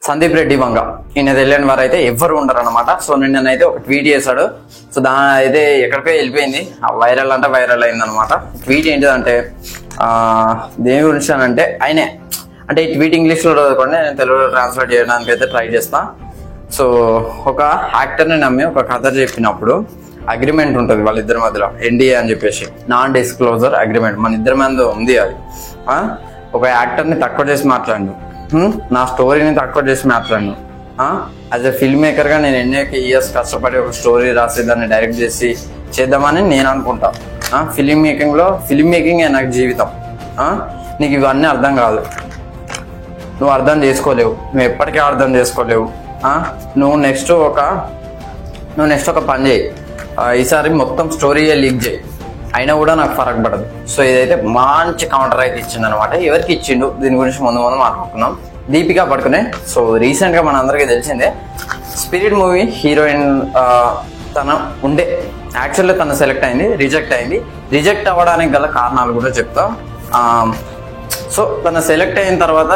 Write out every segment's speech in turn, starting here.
సందీప్ రెడ్డి వంగ ఈయన తెలియని వారు అయితే ఎవ్వరు ఉండరు అనమాట. సో నిన్ననైతే ఒక ట్వీట్ చేశాడు. సో దాని అయితే ఎక్కడికో వెళ్ళిపోయింది, వైరల్ అంటే వైరల్ అయింది అనమాట. ట్వీట్ ఏంటిదంటే దేని గురించి అని అంటే ఆయనే అంటే ఈ ట్వీట్ ఇంగ్లీష్లో చదువుకోండి, నేను తెలుగులో ట్రాన్స్లేట్ చేయడానికి అయితే ట్రై చేస్తా. సో ఒక యాక్టర్ని నమ్మి ఒక కథ చెప్పినప్పుడు అగ్రిమెంట్ ఉంటుంది వాళ్ళిద్దరి మధ్యలో, ఎన్డీఏ అని చెప్పేసి, నాన్ డిస్క్లోజర్ అగ్రిమెంట్. మన ఇద్దరి మధ్య ఉంది అది. ఒక యాక్టర్ని తక్కువ చేసి మాట్లాడు, నా స్టోరీని తక్కువ చేసి మాట్లాడు. యాజ్ ఎ ఫిల్మ్ మేకర్గా నేను ఎన్నో ఇయర్స్ కష్టపడి ఒక స్టోరీ రాసి దాన్ని డైరెక్ట్ చేసి చేద్దామని నేను అనుకుంటా. ఫిల్మ్ మేకింగే నాకు జీవితం. నీకు ఇవన్నీ అర్థం కాదు, నువ్వు అర్థం చేసుకోలేవు, నువ్వు ఎప్పటికీ అర్థం చేసుకోలేవు. నువ్వు నెక్స్ట్ ఒక పని చేయి, ఈసారి మొత్తం స్టోరీయే లీక్ చేయి, అయినా కూడా నాకు ఫరక్ పడదు. సో ఇదైతే మంచి కౌంటర్ అయితే ఇచ్చింది అనమాట. ఎవరికి ఇచ్చిండు దీని గురించి ముందు మాట్లాడుకున్నాం. దీపికా పడుకునే. సో రీసెంట్గా మన అందరికీ తెలిసిందే, స్పిరిట్ మూవీ హీరోయిన్ తన ఉండే యాక్చువల్గా తను సెలెక్ట్ అయింది, రిజెక్ట్ అవ్వడానికి గల కారణాలు కూడా చెప్తా. సో తను సెలెక్ట్ అయిన తర్వాత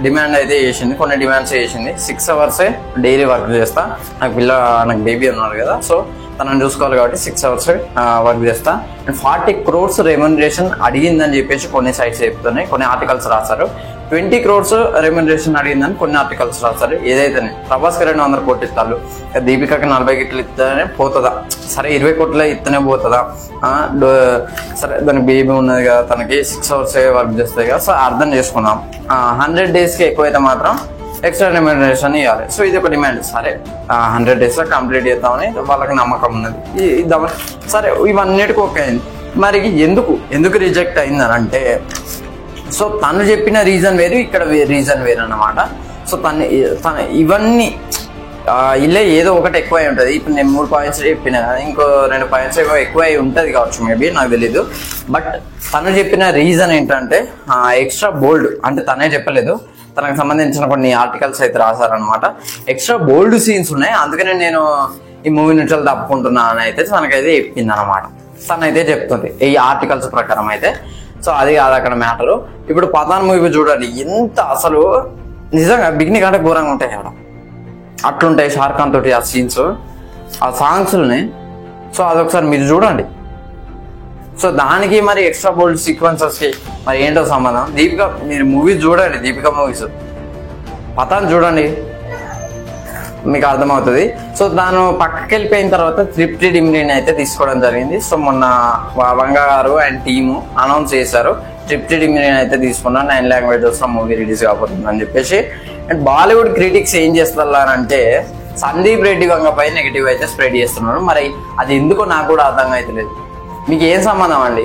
డిమాండ్ అయితే చేసింది, కొన్ని డిమాండ్స్ చేసింది. 6 hours డైలీ వర్క్ చేస్తా, నాకు బేబీ ఉన్నారు కదా, సో తనని చూసుకోవాలి కాబట్టి 6 hours వర్క్ చేస్తా. అండ్ 40 crores రెమ్యునరేషన్ అడిగిందని చెప్పేసి కొన్ని సైట్స్ చెప్తున్నాయి, కొన్ని ఆర్టికల్స్ రాశారు. 20 crores రెమ్యునరేషన్ అడిగిందని కొన్ని ఆర్టికల్స్ రాశారు. ఏదైతే ప్రభాస్కి 200 కోట్లు ఇస్తారు, దీపికకి 40 కోట్లు ఇస్తేనే పోతుందా? సరే 20 కోట్ల ఇస్తేనే పోతుందా? సరే దానికి బేబీ ఉన్నది కదా, తనకి 6 hours వర్క్ చేస్తాయి కదా, సో అర్థం చేసుకుందాం. 100 daysకి ఎక్కువైతే మాత్రం ఎక్స్ట్రా రెమ్యునరేషన్ ఇవ్వాలి. సో ఇది ఒక డిమాండ్. సరే 100 daysలో కంప్లీట్ చేద్దామని వాళ్ళకి నమ్మకం ఉన్నది, ఇద్దామని. సరే ఇవన్నిటికీ ఓకే అయింది. మరి ఎందుకు రిజెక్ట్ అయిందని అంటే, సో తను చెప్పిన రీజన్ వేరు, ఇక్కడ రీజన్ వేరు అన్నమాట. సో తన ఇవన్నీ ఇలా ఏదో ఒకటి ఎక్కువ అయి ఉంటుంది. ఇప్పుడు నేను 3 points చెప్పిన, ఇంకో 2 points ఎక్కువ అయి ఉంటుంది కావచ్చు, మేబీ, నాకు తెలీదు. బట్ తను చెప్పిన రీజన్ ఏంటంటే ఎక్స్ట్రా బోల్డ్, అంటే తనే చెప్పలేదు, తనకు సంబంధించిన కొన్ని ఆర్టికల్స్ అయితే రాశారనమాట. ఎక్స్ట్రా బోల్డ్ సీన్స్ ఉన్నాయి, అందుకనే నేను ఈ మూవీ నుంచి తప్పుకుంటున్నా అని అయితే తనకైతే చెప్పింది అనమాట. తనైతే చెప్తుంది ఈ ఆర్టికల్స్ ప్రకారం అయితే. సో అది కాదు అక్కడ మ్యాటరు. ఇప్పుడు పఠాన్ మూవీ చూడండి, ఎంత అసలు నిజంగా బిగినింగ్ అంటే ఘోరంగా ఉంటాయి అక్కడ, అట్లుంటాయి షారుఖ్ ఖాన్ తోటి ఆ సీన్స్, ఆ సాంగ్స్ని. సో అదొకసారి మీరు చూడండి. సో దానికి మరి ఎక్స్ట్రా బోల్డ్ సీక్వెన్సెస్కి మరి ఏంటో సంబంధం? దీపిక, మీరు మూవీస్ చూడండి, దీపిక మూవీస్, పఠాన్ చూడండి, మీకు అర్థమవుతుంది. సో దాని పక్కకి వెళ్ళిపోయిన తర్వాత తృప్తి డిమ్రీని అయితే తీసుకోవడం జరిగింది. సో మొన్న వంగ గారు అండ్ టీము అనౌన్స్ చేశారు, తృప్తి డిమ్రీని అయితే తీసుకున్నా 9 languages మూవీ రిలీజ్ కాబోతుంది అని చెప్పేసి. అండ్ బాలీవుడ్ క్రిటిక్స్ ఏం చేస్తున్నారంటే సందీప్ రెడ్డి వంగపై నెగిటివ్ అయితే స్ప్రెడ్ చేస్తున్నారు. మరి అది ఎందుకో నాకు కూడా అర్థం అవుతలేదు. మీకు ఏం సంబంధం అండి?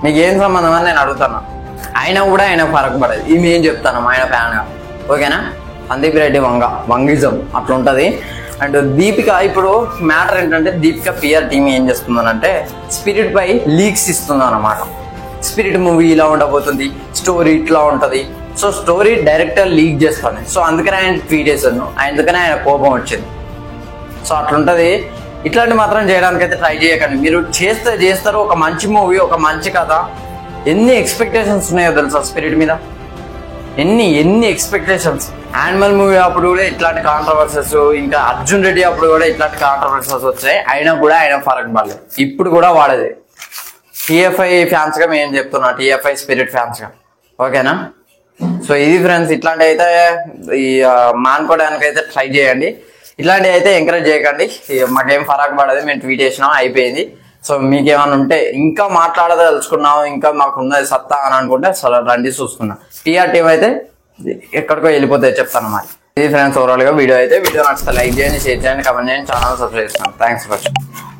మీకేం సంబంధం అని నేను అడుగుతాను. అయినా కూడా ఆయన ఫరక్ పడదు, ఇవి ఏం చెప్తాను ఆయన ఫ్యాన్గా, ఓకేనా? సందీప్ రెడ్డి వంగిజం అట్లుంటుంది. అండ్ దీపిక, ఇప్పుడు మ్యాటర్ ఏంటంటే దీపిక పిఆర్ టీమ్ ఏం చేస్తుందనంటే స్పిరిట్ పై లీక్స్ ఇస్తుంది అనమాట. స్పిరిట్ మూవీ ఇలా ఉండబోతుంది, స్టోరీ ఇట్లా ఉంటుంది. సో స్టోరీ డైరెక్టర్ లీక్ చేస్తాను, సో అందుకనే ఆయన ట్వీట్ చేశాను, అందుకనే ఆయన కోపం వచ్చింది. సో అట్లుంటుంది. ఇట్లాంటి మాత్రం చేయడానికి అయితే ట్రై చేయకండి. మీరు చేస్తారు ఒక మంచి మూవీ, ఒక మంచి కథ. ఎన్ని ఎక్స్పెక్టేషన్స్ ఉన్నాయో తెలుసా స్పిరిట్ మీద, ఎన్ని ఎక్స్పెక్టేషన్స్. యానిమల్ మూవీ అప్పుడు కూడా ఇట్లాంటి కాంట్రవర్సీస్, ఇంకా అర్జున్ రెడ్డి అప్పుడు కూడా ఇట్లాంటి కాంట్రవర్సీస్ వచ్చాయి, అయినా కూడా ఆయన ఫరక్ పడలేదు. ఇప్పుడు కూడా వాడేది. టీఎఫ్ఐ ఫ్యాన్స్గా మేము చెప్తున్నా, టీఎఫ్ఐ స్పిరిట్ ఫ్యాన్స్గా, ఓకేనా? సో ఇది ఫ్రెండ్స్, ఇట్లాంటి అయితే ఈ మానుకోవడానికి అయితే ట్రై చేయండి, ఇట్లాంటివి అయితే ఎంకరేజ్ చేయకండి. మాకేం ఫరక్ పడదు, మేము ట్వీట్ చేసినాం, అయిపోయింది. సో మీకేమైనా ఉంటే ఇంకా మాట్లాడదలుచుకున్నాం, ఇంకా మాకున్నది సత్తా అని అనుకుంటే అసలు రండి చూసుకున్నాం. టీఆర్ టీమ్ అయితే ఎక్కడికో వెళ్ళిపోతే చెప్తాను. మరి ఇది ఫ్రెండ్స్ ఓవరాల్గా వీడియో నచ్చితే లైక్ చేయండి, షేర్ చేయండి, కమెంట్ చేయండి, ఛానల్ సబ్స్క్రైబ్ చేసుకోండి. Thanks for watching.